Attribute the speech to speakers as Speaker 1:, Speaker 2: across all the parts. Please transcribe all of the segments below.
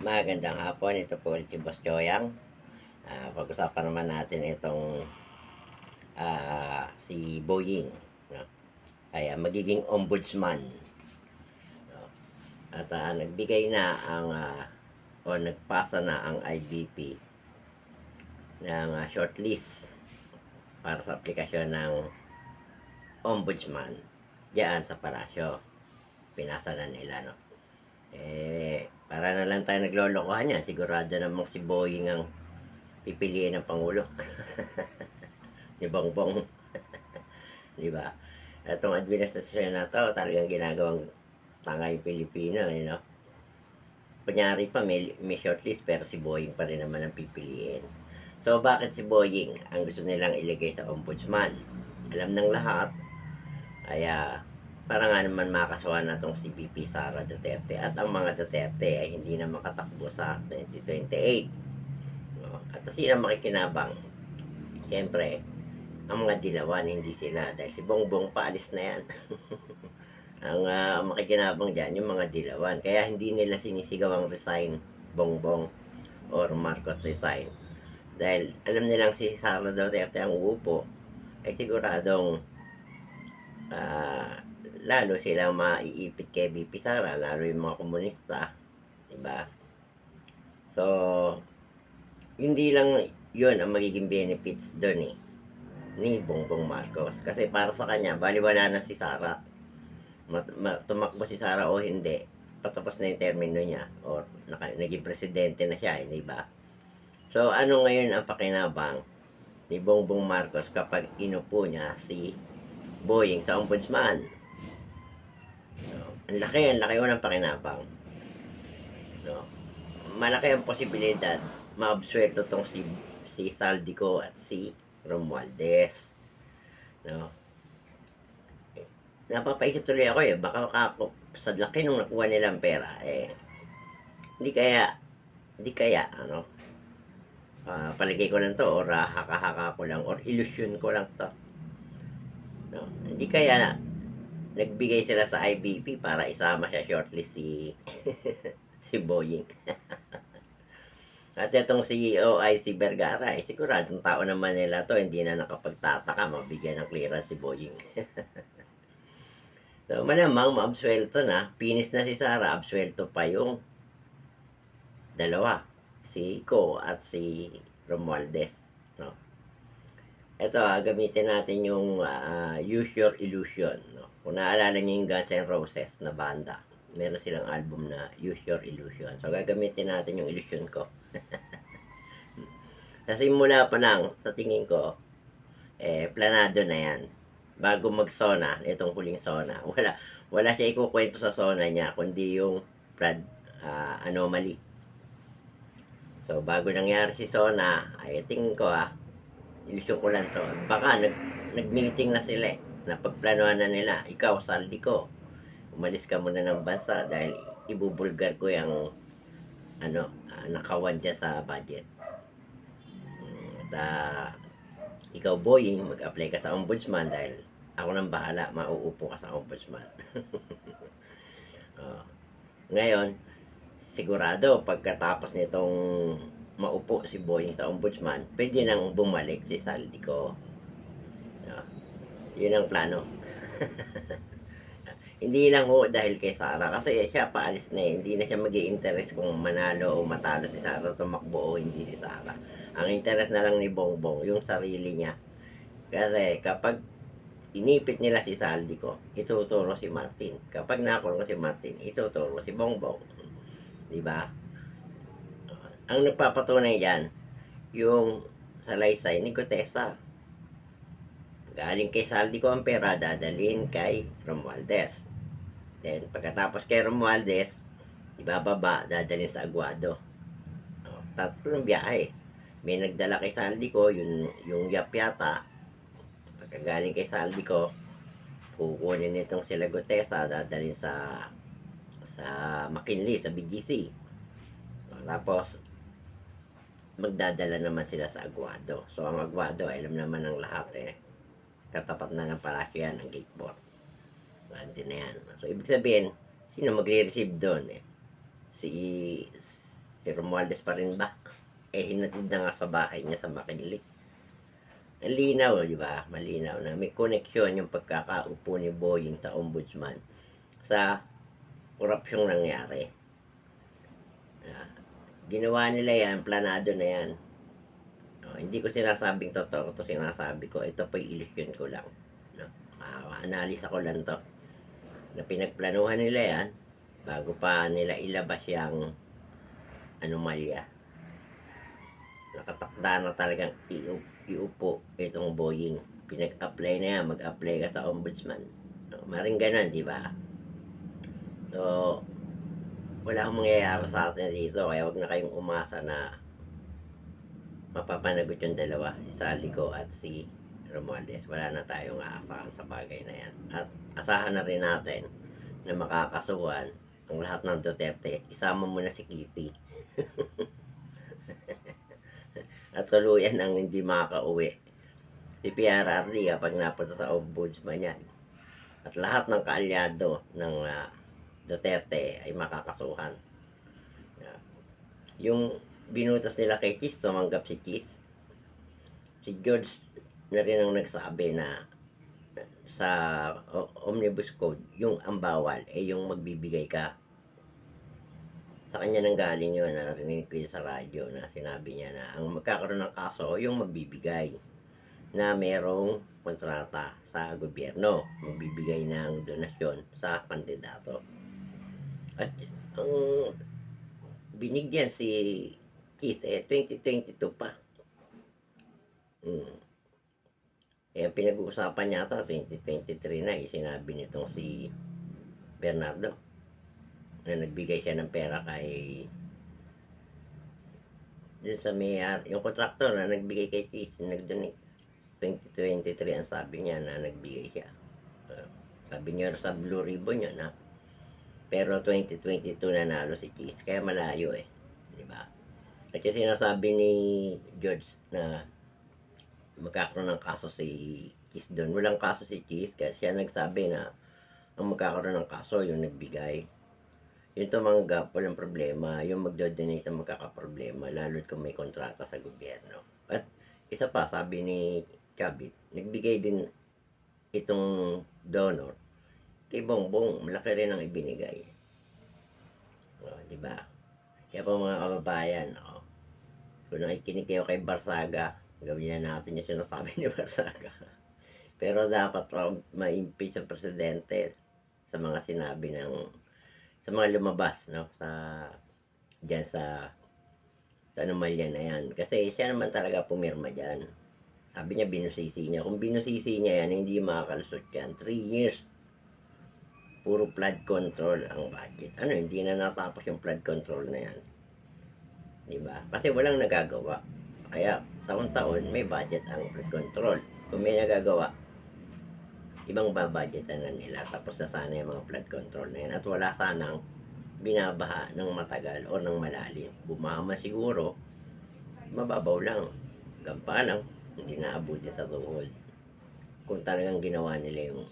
Speaker 1: Magandang hapon, ito po ulit si Boss Joyang. Pag-usapan naman natin itong si Boying, no? Ay magiging ombudsman, no? At nagbigay na ang o nagpasa na ang IBP ng shortlist para sa aplikasyon ng ombudsman diyan sa palasyo. Pinasa na nila, no? Para na lang tayo naglolokohan yan. Sigurado namang si Boying ang pipiliin ng Pangulo. Ni Bongbong. Di ba? Itong administrasyon na to, talagang ginagawang tanga yung Pilipino, no? Kunyari pa, may shortlist, pero si Boying pa rin naman ang pipiliin. So, bakit si Boying ang gusto nilang ilagay sa ombudsman? Alam ng lahat, ay para nga naman makasuhan na itong si VP Sara Duterte at ang mga Duterte ay hindi na makatakbo sa 2028. No? At sino makikinabang? Siyempre, ang mga dilawan, hindi sila. Dahil si Bongbong paalis na yan. Ang makikinabang dyan, yung mga dilawan. Kaya hindi nila sinisigaw ang resign, Bongbong or Marcos resign. Dahil alam nilang si Sara Duterte ang uupo, ay siguradong lalo silang maiipit kay VP Sara, lalo yung mga komunista. Diba? So, hindi lang yun ang magiging benefits doon ni Bongbong Marcos. Kasi para sa kanya, baliwala na si Sara. Tumakbo si Sara o hindi, patapos na yung termino niya or naging presidente na siya, di ba? So, ano ngayon ang pakinabang ni Bongbong Marcos kapag inupo niya si Boying sa ombudsman? So, ang laki ng pakinabang. No? Malaki ang posibilidad maabsuelto tong si Saldico at si Romualdez. No? Napapaisip tuloy ako baka ako, sa laki nung nakuha nilang pera, hindi kaya, palagay ko lang to, or haka-haka ko lang, or illusion ko lang to. No? Hindi kaya nagbigay sila sa IBP para isama siya shortlist si Boying. At itong CEO ay si Vergara, siguradong tao naman nila to, hindi na nakapagtataka, mabigyan ng clearance si Boying. So, malamang maabsuelto na, pinis na si Sara, absuelto pa yung dalawa, si Ko at si Romualdez, no? Ito, gamitin natin yung Use Your Illusion, no? Kung naalala niyo yung Guns N' Roses na banda, meron silang album na Use Your Illusion. So, gagamitin natin yung illusion ko. Sa simula pa lang, sa tingin ko, planado na yan. Bago mag-sona, itong huling sona, wala siya ikukwento sa sona niya, kundi yung anomaly. So, bago nangyari si sona, ay tingin ko ilusyon ko lang to. Baka nag-meeting na sila napagplanuhan na nila, ikaw, saldi ko, umalis ka muna ng bansa dahil ibubulgar ko yung nakawan dyan sa budget. At ikaw, Boying, mag-apply ka sa ombudsman dahil ako nang bahala, mauupo ka sa ombudsman. Ngayon, sigurado pagkatapos nitong maupo si Boying sa ombudsman, pwede nang bumalik si Saldico. Yun ang plano. Hindi lang dahil kay Sara, kasi siya paalis na hindi na siya mag-i-interest kung manalo o matalo si Sara, tumakbo o hindi si Sara. Ang interest na lang ni Bongbong yung sarili niya. Kasi kapag inipit nila si Saldico, ituturo si Martin. Kapag nakulong si Martin, ituturo si Bongbong. Diba? Ang nagpapatunay yan, yung salaysay ni Gutesa. Galing kay Saldico ang pera, dadalhin kay Romualdez. Then, pagkatapos kay Romualdez, ibababa, dadalhin sa Aguado. Tatlong biyahe. May nagdala kay Saldico, yung Yap yata. Pagkagaling kay Saldico, kukunin nitong sila Gutesa, dadalhin sa McKinley, sa BGC. Tapos, magdadala naman sila sa Aguado. So, ang Aguado, alam naman ng lahat katapat na ng palasyo yan, ng gate board. Hindi na yan. So, ibig sabihin, sino magre-receive doon? Si Si Romualdez pa rin ba? Hinatid na nga sa bahay niya sa Makinli. Ang linaw, di ba? Malinaw na may koneksyon yung pagkakaupo ni Boying sa ombudsman sa korupsyong nangyari. Ginawa nila yan, planado na yan. Hindi ko sinasabing totoo, ito sinasabi ko, ito po ilusyon ko lang. Analisa ko lang to. Na pinagplanuhan nila yan, bago pa nila ilabas yung anomalya. Nakatakda na talagang iupo itong Boying. Pinag-apply na yan, mag-apply ka sa ombudsman. Maring ganun, di ba? So, wala akong mangyayari sa atin dito, kaya wag na kayong umasa na mapapanagot yung dalawa, si Salico at si Romualdez. Wala na tayong aasahan sa bagay na yan. At asahan na rin natin na makakasuhan ang lahat ng Duterte. Isama mo na si Kitty. At tuluyan ang hindi makakauwi. Si PRRD kapag napunta sa ombudsman yan. At lahat ng kaalyado ng Duterte ay makakasuhan. Yung binutas nila kay Cheese, tumanggap si Cheese. Si George na rin ang nagsabi na sa Omnibus Code, yung ang bawal ay yung magbibigay ka. Sa kanya nang galing yun, narinig ko yun sa radyo na sinabi niya na ang magkakaroon ng kaso yung magbibigay na merong kontrata sa gobyerno, magbibigay ng donasyon sa kandidato. At ang binigyan si Keith 2022 pa. Pinag-uusapan niya ito 2023 na, sinabi nitong si Bernardo na nagbigay siya ng pera kay dun sa mayor, yung contractor na nagbigay kay Keith, nag-donate 2023 ang sabi niya na nagbigay siya. Sabi niya sa Blue Ribbon yun, ha? Pero 2022 nanalo si Cheese, kaya malayo di ba? Kasi sinasabi ni George na magkakaroon ng kaso si Cheese doon. Walang kaso si Cheese kasi siya nagsabi na ang magkakaroon ng kaso yung nagbigay. Yung tumanggap, walang problema. Yung magdo-donate ang magkakaproblema, lalo't kung may kontrata sa gobyerno. At isa pa, sabi ni Chavit, nagbigay din itong donor kay Bongbong, malaki rin ang ibinigay. Di ba? Kaya po mga kababayan, kung nakikinig kayo kay Barsaga, gawin na natin yung sinasabi ni Barsaga. Pero dapat ma-impeach ang presidente sa mga sinabi sa mga lumabas, no? Diyan sa anomalya na yan. Kasi siya naman talaga pumirma dyan. Sabi niya, binusisi niya. Kung binusisi niya yan, hindi makakalusot yan. 3 years. Puro flood control ang budget. Hindi na natapos yung flood control na yan. Diba? Kasi walang nagagawa. Kaya, taon-taon, may budget ang flood control. Kung may nagagawa, ibang babudgetan na nila. Tapos na sana yung mga flood control na yan. At wala sanang binabaha ng matagal o ng malalim. Bumama siguro, mababaw lang. Gampa lang, hindi naabuti sa tuhod. Kung talagang ginawa nila yung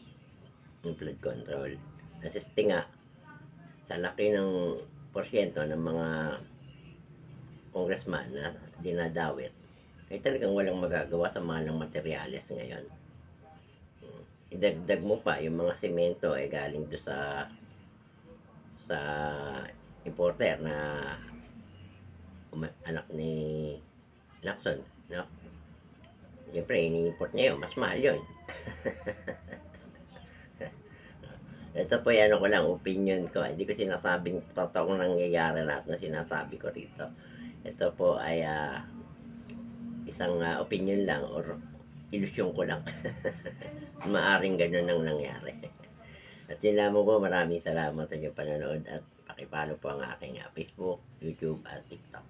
Speaker 1: flood control. Kasi nga, sa laki ng porsyento ng mga congressman na dinadawit, ay talagang walang magagawa sa mahal ng materyales ngayon. Idagdag mo pa, yung mga semento ay galing doon sa importer na anak ni Lacson, no? Siyempre, ini-import niya yun, mas mahal yun. Ito po yan ko lang, opinion ko. Hindi ko sinasabing totoong nangyayari lahat na sinasabi ko rito. Ito po ay isang opinion lang or ilusyon ko lang. Maaring ganun ang nangyari. At yun lamang po, maraming salamat sa inyong panonood at pakipalo po ang aking Facebook, YouTube at TikTok.